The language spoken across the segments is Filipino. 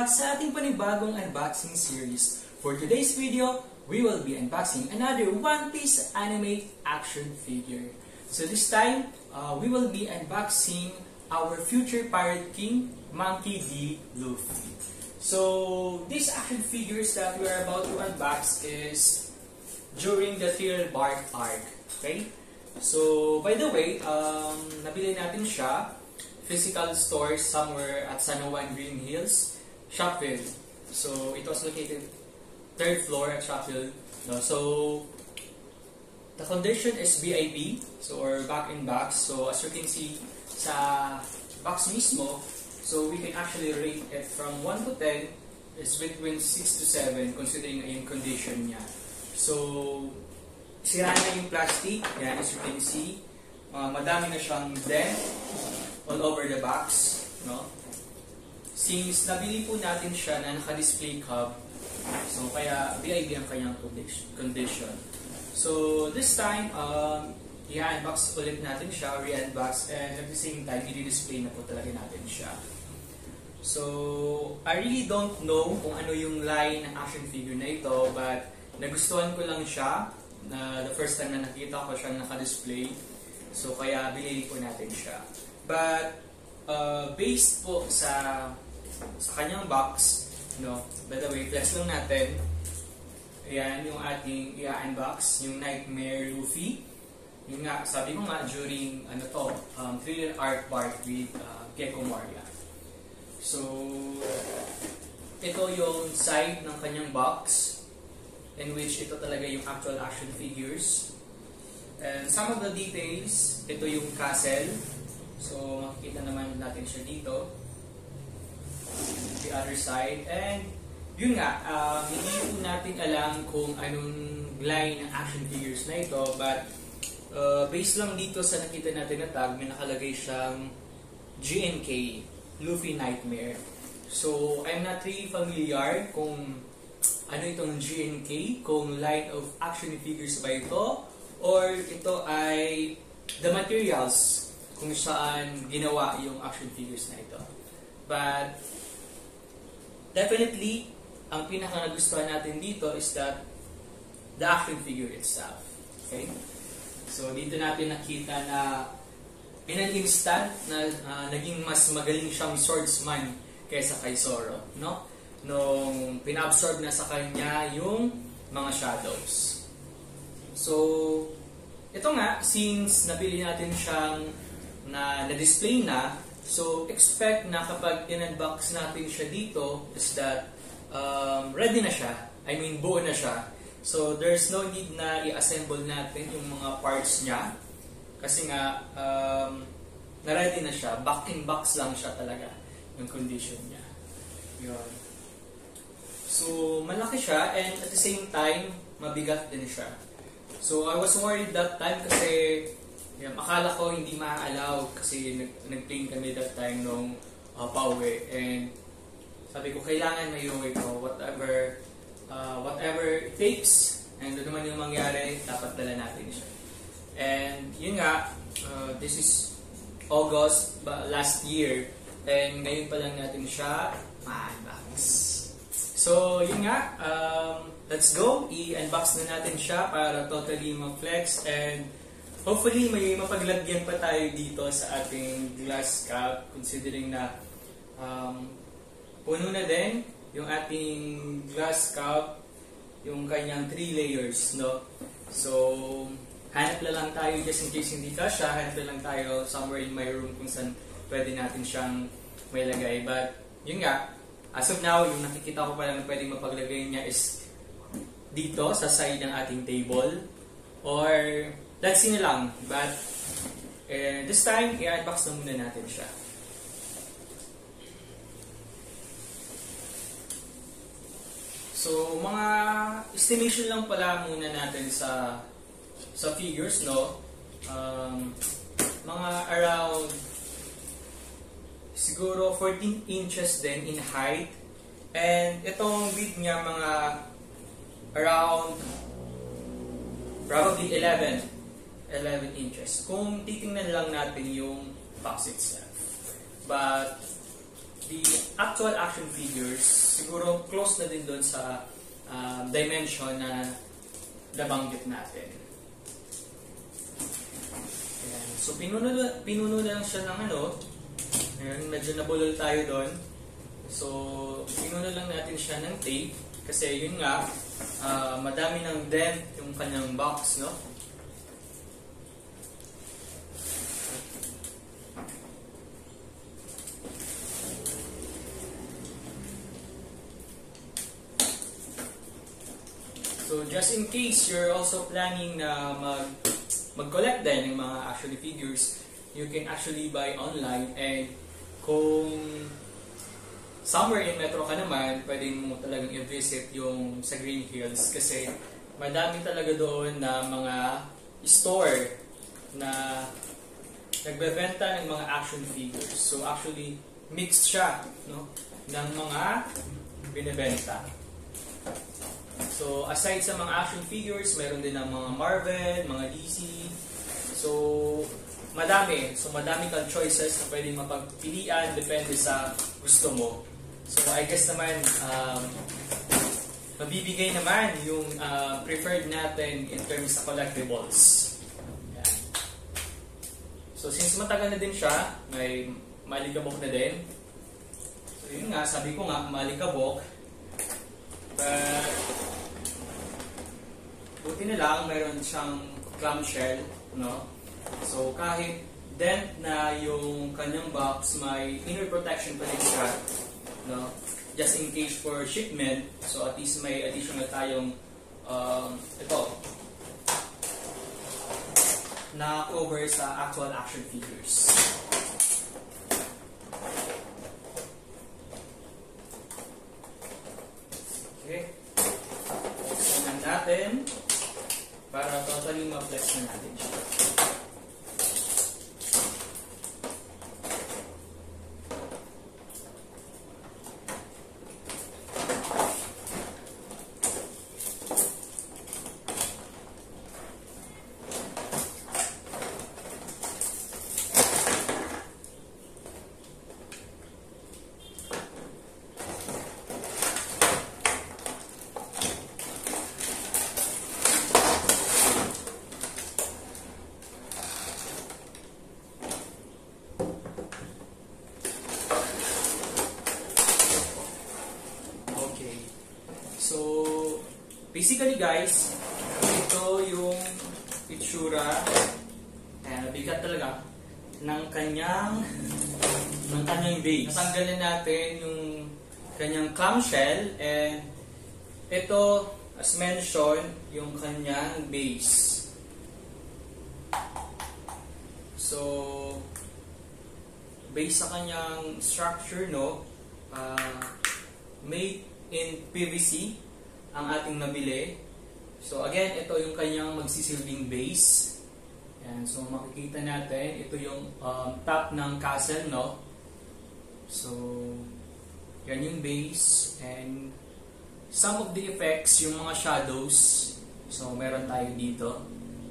sa ating panibagong unboxing series. For today's video, we will be unboxing another One Piece anime action figure. So this time, we will be unboxing our future Pirate King, Monkey D. Luffy. So these action figures that we are about to unbox is during the Thriller Bark arc. Okay? So by the way, nabili natin siya physical stores somewhere at San Juan Green Hills, Shopville. So it was located 3rd floor at Shopville. No? So the condition is VIP, so or back in box. So as you can see sa box mismo, so we can actually rate it from 1 to 10. It's between 6 to 7 considering yung condition niya. So sira na yung plastic, yan, as you can see. Madami na siyang dent all over the box, no? Since nabili po natin siya na naka-display cub, so kaya VIP ang kanyang condition. So this time, i-unbox ulit natin siya, re-unbox, and at the same time, i-display na po talaga natin siya. So I really don't know kung ano yung line ng action figure na ito, but nagustuhan ko lang siya na the first time na nakita ko siya naka-display. So kaya binili po natin siya. But based po sa kanyang box, no, by the way, flex lang natin. Ayan yung ating i-unbox, yung Nightmare Luffy. Yung nga, sabi ko nga during Thriller Arc Bark with Gecko Moria. So ito yung side ng kanyang box, in which ito talaga yung actual action figures. And some of the details, ito yung castle. So makikita naman natin siya dito. The other side. And yun nga, hindi po natin alam kung anong line ng action figures na ito. But based lang dito sa nakita natin na tag, may nakalagay siyang GNK, Luffy Nightmare. So I'm not really familiar kung ano itong GNK, kung line of action figures ba ito, or ito ay the materials kung saan ginawa yung action figures na ito. But definitely, ang pinaka-nagustuhan natin dito is that the action figure itself. Okay? So dito natin nakita na in an instant na naging mas magaling siyang swordsman kaysa kay Zoro, no? Nung pina-absorb na sa kanya yung mga shadows. So ito nga, since nabili natin siyang na-display na, so expect na kapag in-unbox natin siya dito is that ready na siya. I mean, buo na siya. So there's no need na i-assemble natin yung mga parts niya kasi nga na-ready na siya. Back in box lang siya talaga yung condition niya. Yun. So malaki siya, and at the same time mabigat din siya. So I was worried that time kasi akala ko hindi ma-allow kasi nag-plane kami that time nung pauwi, and sabi ko kailangan may uwi ko whatever it takes, and doon naman yung mangyari, dapat dala natin siya. And yun nga, this is August last year, and ngayon pa lang natin siya ma-unbox. So yun nga, let's go, i-unbox na natin siya para totally ma-flex, and hopefully may mapaglagyan pa tayo dito sa ating glass cup, considering na puno na din yung ating glass cup, yung kanyang 3 layers, no? So hanap na lang tayo, just in case hindi kasya, hanap na lang tayo somewhere in my room kung saan pwede natin siyang may lagay. But yun nga, as of now, yung nakikita ko pa lang pwedeng mapaglagay niya is dito sa side ng ating table, or let's see na lang. But this time, i-unbox na muna natin siya. So mga estimation lang pala muna natin sa figures, no? Mga around siguro 14 inches din in height, and itong width niya mga around probably 11 inches kung titingnan lang natin yung box itself. But the actual action figures, siguro close na din doon sa dimension na nabanggit natin. Ayan. So, pinuno na lang siya ng ano. Ayan, medyo nabulol tayo doon. So, pinuno lang natin siya ng tape. Kasi yun nga, madami ng dent yung kanyang box, no? So, just in case you're also planning na mag-collect din ng mga action figures, you can actually buy online. And kung somewhere in Metro ka naman, pwede mo talagang i-visit yung sa Green Hills kasi madami talaga doon na mga store na nagbebenta ng mga action figures. So, actually, mixed siya, no, ng mga binibenta. So, aside sa mga action figures, mayroon din ng mga Marvel, mga DC. So, madami. So, madami kang choices na pwedeng mapagpilian depende sa gusto mo. So, I guess naman, mabibigay naman yung preferred natin in terms of collectibles. Yan. So, since matagal na din siya, may malikabok na din. So, yun nga, sabi ko nga, malikabok. But, buti na lang, mayroon siyang clamshell, no? So, kahit dent na yung kanyang box, may inner protection pa rin siya, no? Just in case for shipment, so at least may additional tayong ito na cover sa actual action figures. Okay. Buksan natin para totally ma-flex na natin siya. So, basically guys, ito yung itsura, bigat talaga, ng kanyang base. Natanggalin natin yung kanyang clamshell, and ito, as mentioned, yung kanyang base. So, based sa kanyang structure, no, made in PVC ang ating nabili. So again, ito yung kanyang magsisilbing base. Yan, so makikita natin, ito yung top ng castle, no? So, yan yung base, and some of the effects, yung mga shadows, so meron tayo dito.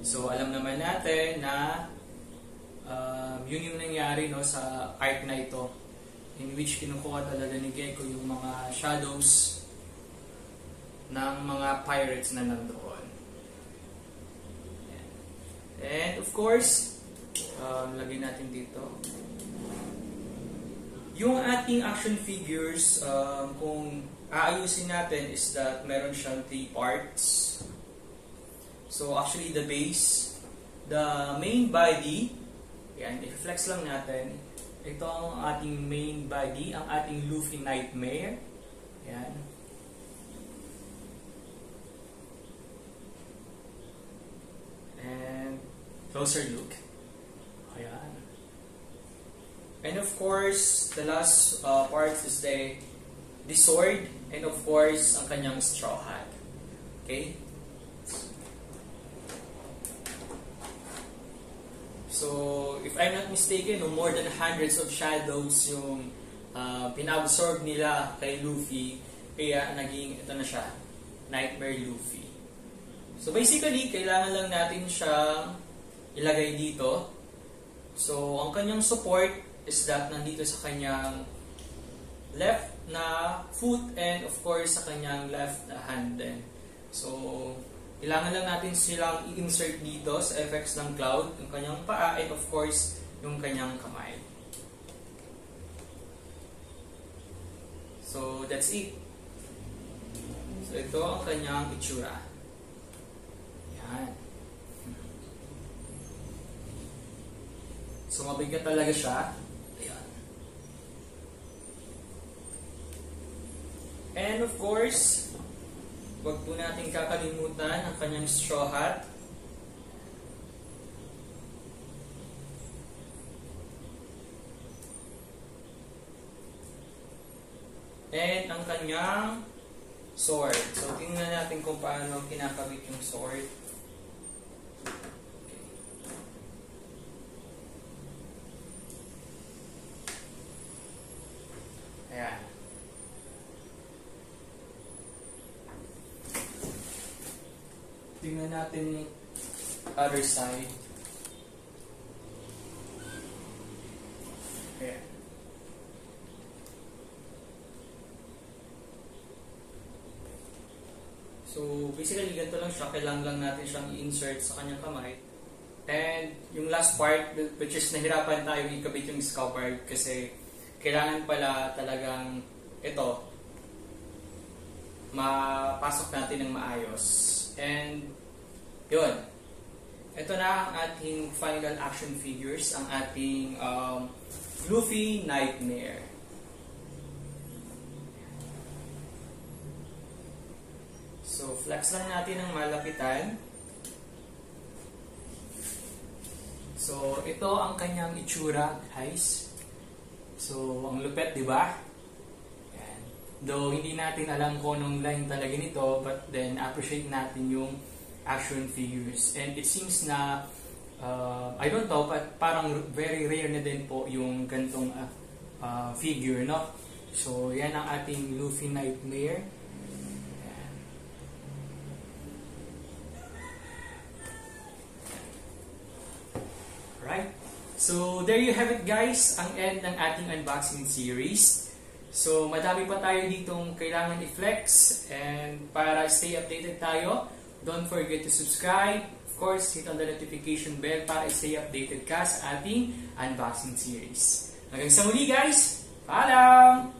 So alam naman natin na yun yung nangyari, no, sa art na ito, in which kinukuha talaga ni Gecko yung mga shadows ng mga pirates na nandoon. And of course, lagay natin dito yung ating action figures. Kung aayusin natin is that meron siyang 3 parts. So actually the base, the main body, yan, i-flex lang natin. Ito ang ating main body, ang ating Luffy Nightmare. Ayan. And closer look. Ayan. And of course, the last part is the sword, and of course, ang kanyang straw hat. Okay? So, if I'm not mistaken, no, more than hundreds of shadows yung pinabsorb nila kay Luffy, kaya naging, ito na siya, Nightmare Luffy. So, basically, kailangan lang natin siyang ilagay dito. So, ang kanyang support is that nandito sa kanyang left na foot and of course sa kanyang left hand din. So, kailangan lang natin silang i-insert dito sa effects ng cloud, yung kanyang paa and of course, yung kanyang kamay. So, that's it. So, ito ang kanyang itsura. Yan. So, mabigat talaga siya. Ayan. And of course, huwag po natin kakalimutan ang kanyang straw hat. And ang kanyang sword. So, tingnan natin kung paano kinakabit yung sword. Ayan. Tingnan natin yung other side. Ayan. So, basically, ganito lang siya. Kailangan lang natin siyang i-insert sa kanyang kamay. And yung last part, which is nahirapan tayo ikabit yung scalpel kasi kailangan pala talagang ito, mapasok natin ng maayos. And, yun. Ito na ang ating final action figures, ang ating Luffy Nightmare. So, flex lang natin ang malapitan. So, ito ang kanyang itsura, guys. So, ang lupet, di ba? Yan. Though, hindi natin alam kung anong line talaga nito, but then, appreciate natin yung action figures. And it seems na, I don't know, but parang very rare na din po yung gantong figure, no? So, yan ang ating Luffy Nightmare. Yan. Right? So, there you have it guys, ang end ng ating unboxing series. So, madami pa tayo ditong kailangan i-flex and para stay updated tayo, don't forget to subscribe. Of course, hit on the notification bell para stay updated ka sa ating unboxing series. Hanggang sa muli guys, paalam!